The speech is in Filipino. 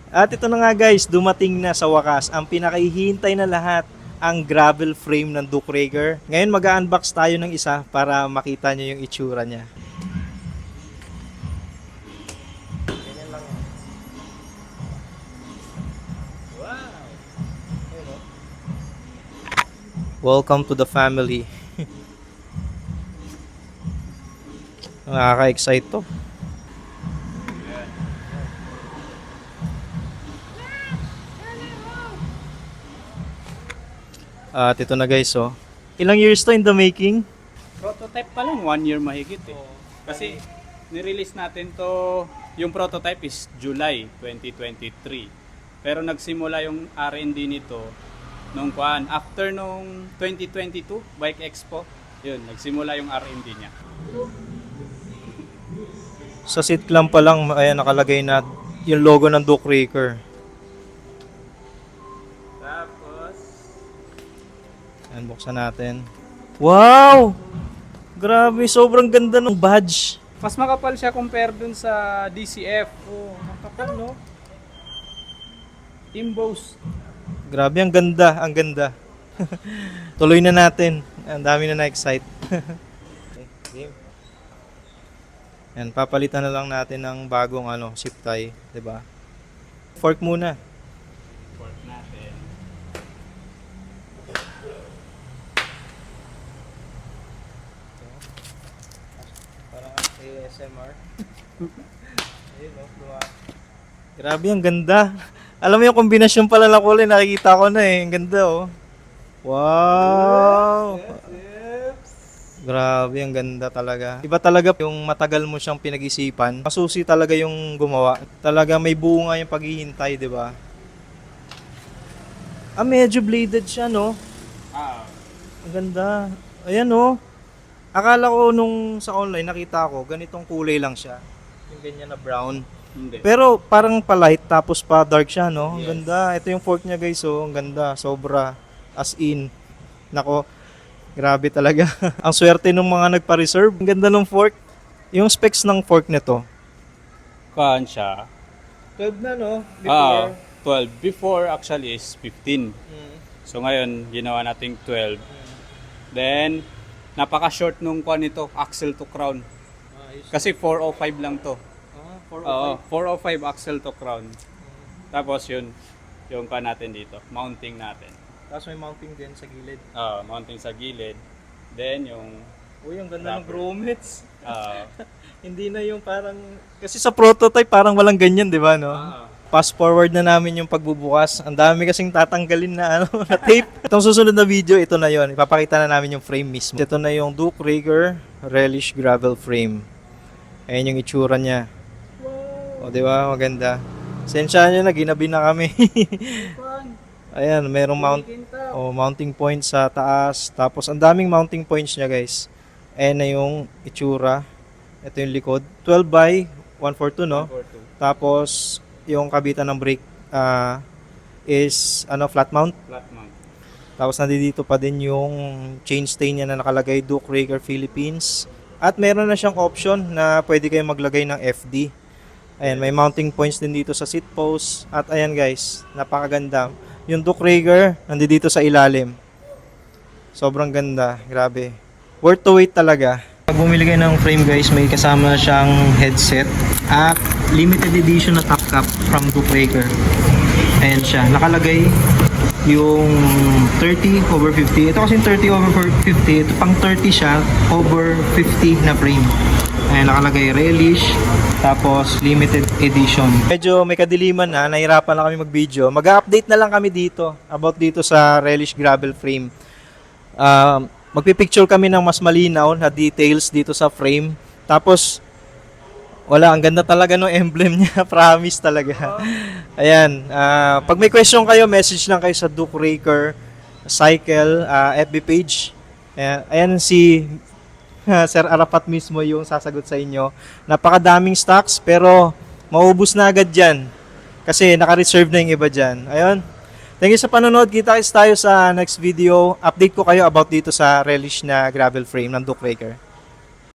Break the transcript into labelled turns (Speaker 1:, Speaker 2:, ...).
Speaker 1: At ito na nga guys, dumating na sa wakas ang pinakahihintay na lahat, ang gravel frame ng Duke Rager. Ngayon mag-unbox tayo ng isa para makita nyo yung itsura niya. Welcome to the family. Nakaka-excite to. At ito na guys, oh. Ilang years to in the making?
Speaker 2: Prototype pa lang, 1 year mahigit eh. Kasi nirelease natin to, yung prototype is July 2023. Pero nagsimula yung R&D nito nung after nung 2022 Bike Expo. Yun, nagsimula yung R&D niya.
Speaker 1: Sa seat clamp pa lang, ayan, nakalagay na yung logo ng Duke Rager.
Speaker 2: Tapos,
Speaker 1: Ayan, buksan natin. Wow! Grabe, sobrang ganda ng badge.
Speaker 2: mas makapal siya compare dun sa DCF. Oh, makapal no? Emboss.
Speaker 1: Grabe, ang ganda, ang ganda. Tuloy na natin. Ang dami na na-excite. Okay, game. Yan, papalitan na lang natin ng bagong zip tie, 'di ba? Fork muna.
Speaker 2: Fork natin.
Speaker 1: Parang ASMR. Ayun, grabe, ang ganda. Alam mo yung kombinasyon pala ng kulay, nakikita ko na eh. Ang ganda, oh. Wow! Grabe, ang ganda talaga. Iba talaga yung matagal mo siyang pinag-isipan. Masusi talaga yung gumawa. Talaga may bunga yung paghihintay, di ba? Ah, medyo bladed siya, no?
Speaker 2: Ah,
Speaker 1: Ang ganda. Ayan, oh. Akala ko nung sa online nakita ko, ganitong kulay lang siya. Yung ganyan na brown.
Speaker 2: hindi.
Speaker 1: Pero parang pa-light tapos pa-dark siya, no? Ang
Speaker 2: Yes.
Speaker 1: ganda. Ito yung fork niya, guys, oh. Ang ganda. Sobra. As in. Nako. Grabe talaga. Ang swerte ng mga nagpa-reserve. Ang ganda ng fork. Yung specs ng fork nito.
Speaker 2: Kuhaan siya.
Speaker 1: 12 na, no?
Speaker 2: 12. Before actually is 15. So ngayon, ginawa nating 12. Then, napaka-short nung kuhaan nito, axle to crown. Kasi 405 lang to. Oo, 405 axle to crown. Tapos yun, yung kuhaan natin dito, mounting natin.
Speaker 1: Tapos may mounting din sa gilid.
Speaker 2: Mounting sa gilid. Then yung,
Speaker 1: Uy, ang ganda ng
Speaker 2: Rubber.
Speaker 1: grommets.
Speaker 2: ah,
Speaker 1: Hindi na yung parang... Kasi sa prototype, parang walang ganyan, di ba, no? Fast forward na namin yung pagbubukas. Ang dami kasing tatanggalin na na tape. Itong susunod na video, ito na yon. Ipapakita na namin yung frame mismo. Ito na yung Duke Rager Relish Gravel Frame. Ayan yung itsura niya. O, di ba? Maganda. Sensya nyo na, ginabi na kami. Ayan, merong mounting point sa taas. Tapos, ang daming mounting points niya, guys. Ayan na yung itsura. Ito yung likod. 12 by 142, no? Tapos, yung kabitan ng brake is flat mount.
Speaker 2: flat mount.
Speaker 1: Tapos nandito pa din yung chainstay niya na nakalagay Duke Rager Philippines. At meron na siyang option na pwede kayong maglagay ng FD. Ayan, may mounting points din dito sa seat post. At ayan guys, napakaganda. Yung Duke Rager nandito sa ilalim. Sobrang ganda, grabe. Worth to wait talaga. Pag bumili kayo ng frame guys, may kasama siyang headset at limited edition na top cap from Duke Rager. Ayan siya, nakalagay yung 30 over 50. Ito kasi 30 over 50, ito pang 30 siya over 50 na frame. Ayan, nakalagay relish, tapos limited edition. Medyo may kadiliman na, nahirapan na kami mag-video. Mag-update na lang kami dito, about dito sa relish gravel frame. Magpipicture kami ng mas malinaw na details dito sa frame. Tapos, wala, ang ganda talaga ng emblem niya. Promise talaga. Ayan. Pag may question kayo, message lang kayo sa Duke Rager Cycle FB page. Ayan si Sir Arapat mismo yung sasagot sa inyo. Napakadaming stocks pero maubos na agad dyan. Kasi naka-reserve na yung iba dyan. Ayun. Thank you sa panonood. Kita-kits tayo sa next video. Update ko kayo about dito sa relish na gravel frame ng Duke Rager.